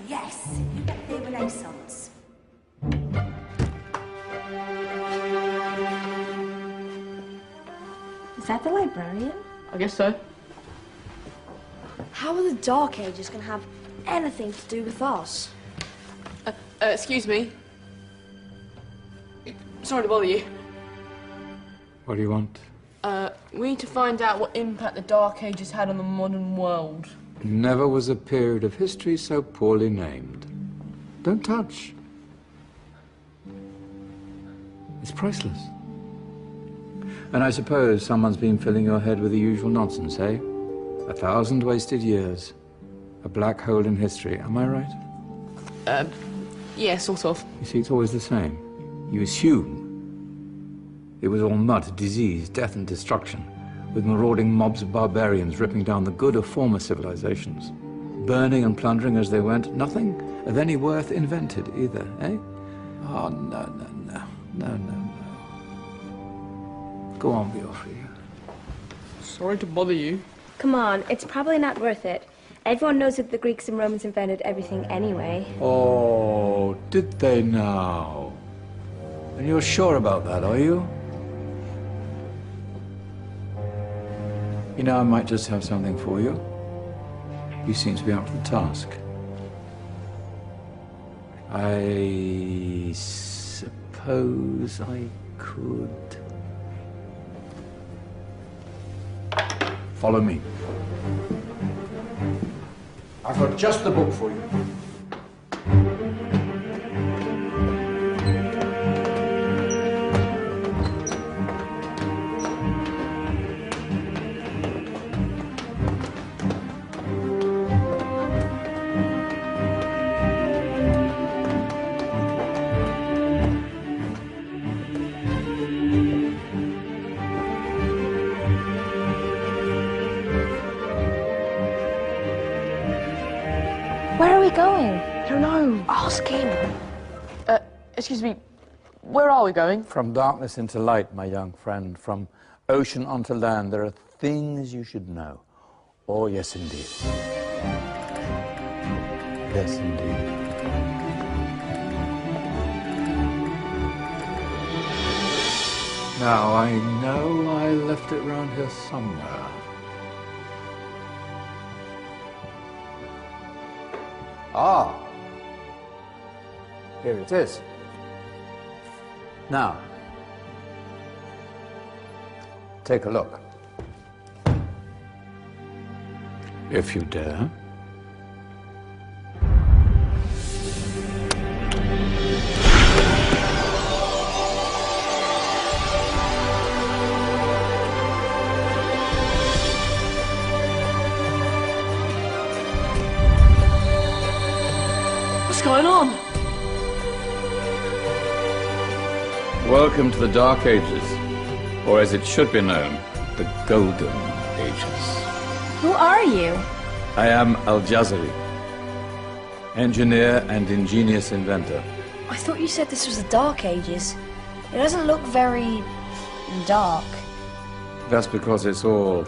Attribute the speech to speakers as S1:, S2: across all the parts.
S1: yes, the Renaissance.
S2: Is that the librarian?
S3: I guess so.
S4: How are the Dark Ages going to have anything to do with us?
S3: Excuse me. Sorry to bother you.
S5: What do you want?
S3: We need to find out what impact the Dark Ages had on the modern world.
S5: Never was a period of history so poorly named. Don't touch. It's priceless. And I suppose someone's been filling your head with the usual nonsense, eh? 1,000 wasted years. A black hole in history, am I right?
S3: Yeah, sort of.
S5: You see, it's always the same. You assume it was all mud, disease, death and destruction, with marauding mobs of barbarians ripping down the good of former civilizations, burning and plundering as they went. Nothing of any worth invented either, eh? Oh, no. Go on, Biofri.
S3: Sorry to bother you.
S2: Come on, it's probably not worth it. Everyone knows that the Greeks and Romans invented everything anyway.
S5: Oh, did they now? And you're sure about that, are you? You know, I might just have something for you. You seem to be up to the task. I suppose I could... Follow me. I've got just the book for you.
S2: Where are we going?
S3: I don't know.
S4: Ask him.
S3: Excuse me. Where are we going?
S5: From darkness into light, my young friend. From ocean onto land, there are things you should know. Oh, yes, indeed. Yes, indeed. Now, I know I left it round here somewhere. Ah, here it is. Now, take a look. If you dare.
S3: What's going on?
S5: Welcome to the Dark Ages, or as it should be known, the Golden Ages.
S2: Who are you?
S5: I am Al-Jazari, engineer and ingenious inventor.
S4: I thought you said this was the Dark Ages. It doesn't look very dark.
S5: That's because it's all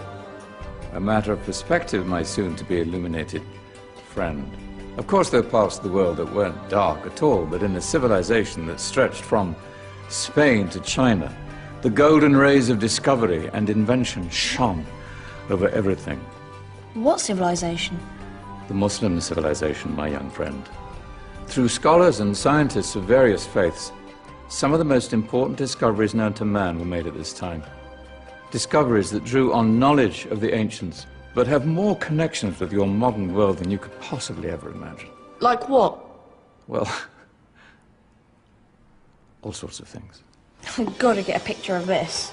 S5: a matter of perspective, my soon-to-be illuminated friend. Of course, there are parts of the world that weren't dark at all, but in a civilization that stretched from Spain to China, the golden rays of discovery and invention shone over everything.
S4: What civilization?
S5: The Muslim civilization, my young friend. Through scholars and scientists of various faiths, some of the most important discoveries known to man were made at this time. Discoveries that drew on knowledge of the ancients, but have more connections with your modern world than you could possibly ever imagine.
S3: Like what?
S5: Well, all sorts of things.
S4: I've got to get a picture of this.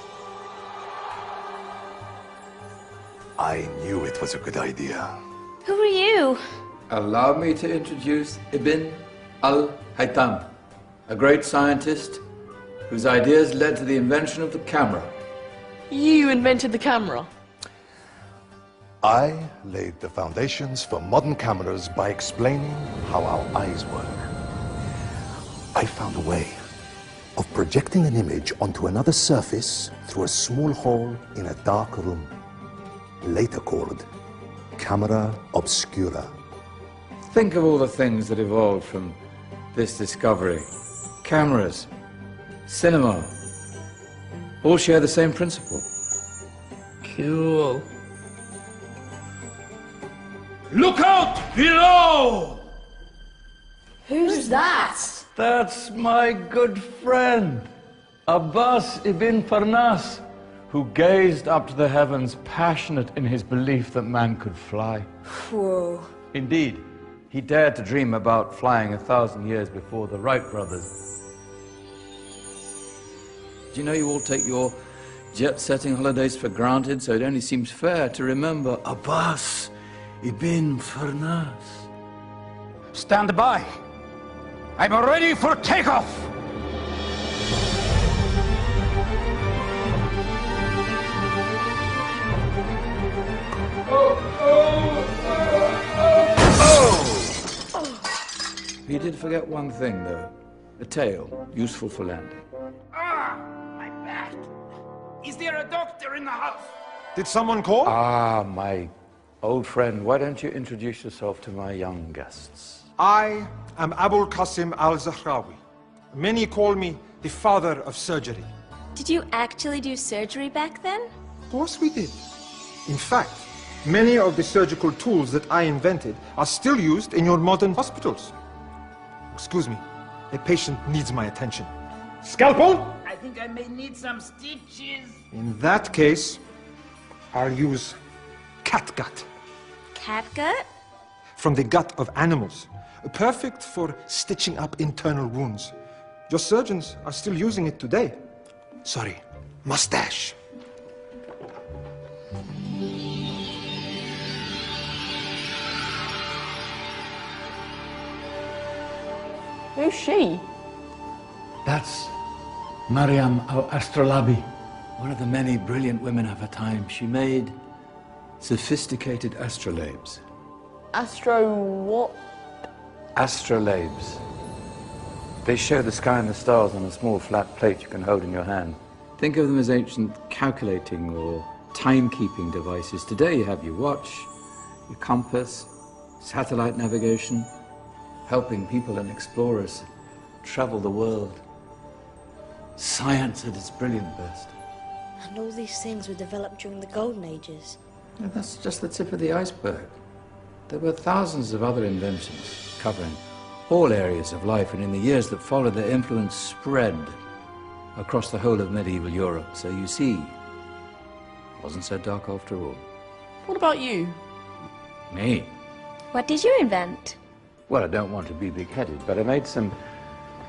S6: I knew it was a good idea.
S4: Who are you?
S5: Allow me to introduce Ibn al-Haytham, a great scientist whose ideas led to the invention of the camera.
S3: You invented the camera?
S6: I laid the foundations for modern cameras by explaining how our eyes work. I found a way of projecting an image onto another surface through a small hole in a dark room, later called camera obscura.
S5: Think of all the things that evolved from this discovery. Cameras, cinema, all share the same principle.
S3: Cool.
S7: Look out below!
S3: Who's that?
S5: That's my good friend, Abbas ibn Farnas, who gazed up to the heavens, passionate in his belief that man could fly.
S2: Whoa.
S5: Indeed, he dared to dream about flying 1,000 years before the Wright brothers. Do you know you all take your jet-setting holidays for granted, so it only seems fair to remember Abbas ibn Farnas?
S7: Stand by. I'm ready for takeoff.
S5: He did forget one thing, though. A tail, useful for landing.
S7: Ah, my back. Is there a doctor in the house?
S6: Did someone call?
S5: Ah, my old friend, why don't you introduce yourself to my young guests?
S8: I am Abul Qasim al-Zahrawi. Many call me the father of surgery.
S2: Did you actually do surgery back then?
S8: Of course we did. In fact, many of the surgical tools that I invented are still used in your modern hospitals. Excuse me, a patient needs my attention. Scalpel?
S7: I think I may need some stitches.
S8: In that case, I'll use catgut
S2: Catgut?
S8: from the gut of animals. Perfect for stitching up internal wounds. Your surgeons are still using it today. Sorry, mustache.
S3: Who's she?
S5: That's Maryam al-Astrolabi, one of the many brilliant women of her time. She made sophisticated astrolabes.
S3: Astro what?
S5: Astrolabes. They show the sky and the stars on a small flat plate you can hold in your hand. Think of them as ancient calculating or timekeeping devices. Today you have your watch, your compass, satellite navigation, helping people and explorers travel the world. Science at its brilliant best.
S4: And all these things were developed during the Golden Ages.
S5: And that's just the tip of the iceberg. There were thousands of other inventions covering all areas of life, and in the years that followed, their influence spread across the whole of medieval Europe. So you see, it wasn't so dark after all.
S3: What about you?
S5: Me?
S2: What did you invent?
S5: Well, I don't want to be big-headed, but I made some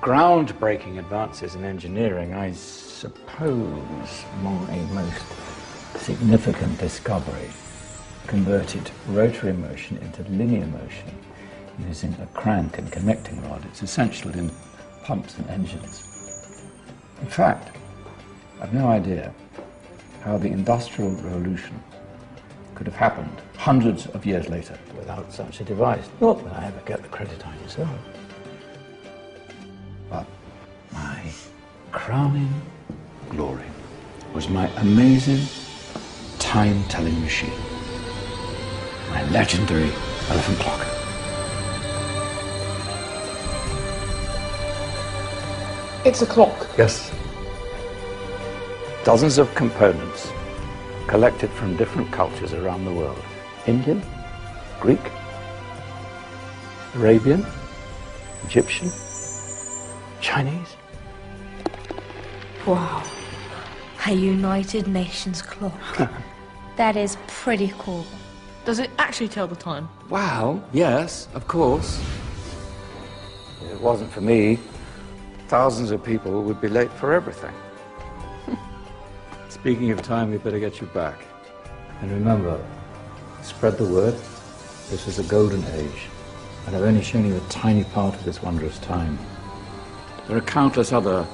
S5: groundbreaking advances in engineering. I suppose my most significant discovery converted rotary motion into linear motion using a crank and connecting rod. It's essential in pumps and engines. In fact, I've no idea how the Industrial Revolution could have happened hundreds of years later without such a device. Not that I ever get the credit I deserve. But my crowning glory was my amazing time-telling machine. My legendary elephant clock.
S3: It's a clock.
S5: Yes. Dozens of components collected from different cultures around the world. Indian, Greek, Arabian, Egyptian, Chinese.
S4: Wow. A United Nations clock.
S2: That is pretty cool.
S3: Does it actually tell the time?
S5: Wow, yes, of course. If it wasn't for me, thousands of people would be late for everything. Speaking of time, we better get you back. And remember, spread the word. This was a golden age, and I've only shown you a tiny part of this wondrous time. There are countless other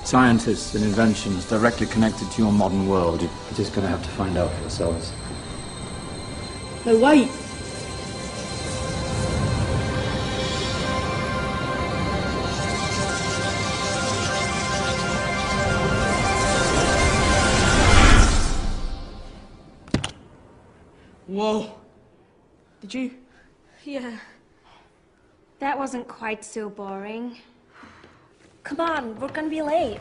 S5: scientists and inventions directly connected to your modern world. You're just going to have to find out for yourselves.
S3: No, wait. Whoa. Did you?
S2: Yeah. That wasn't quite so boring.
S4: Come on, we're gonna be late.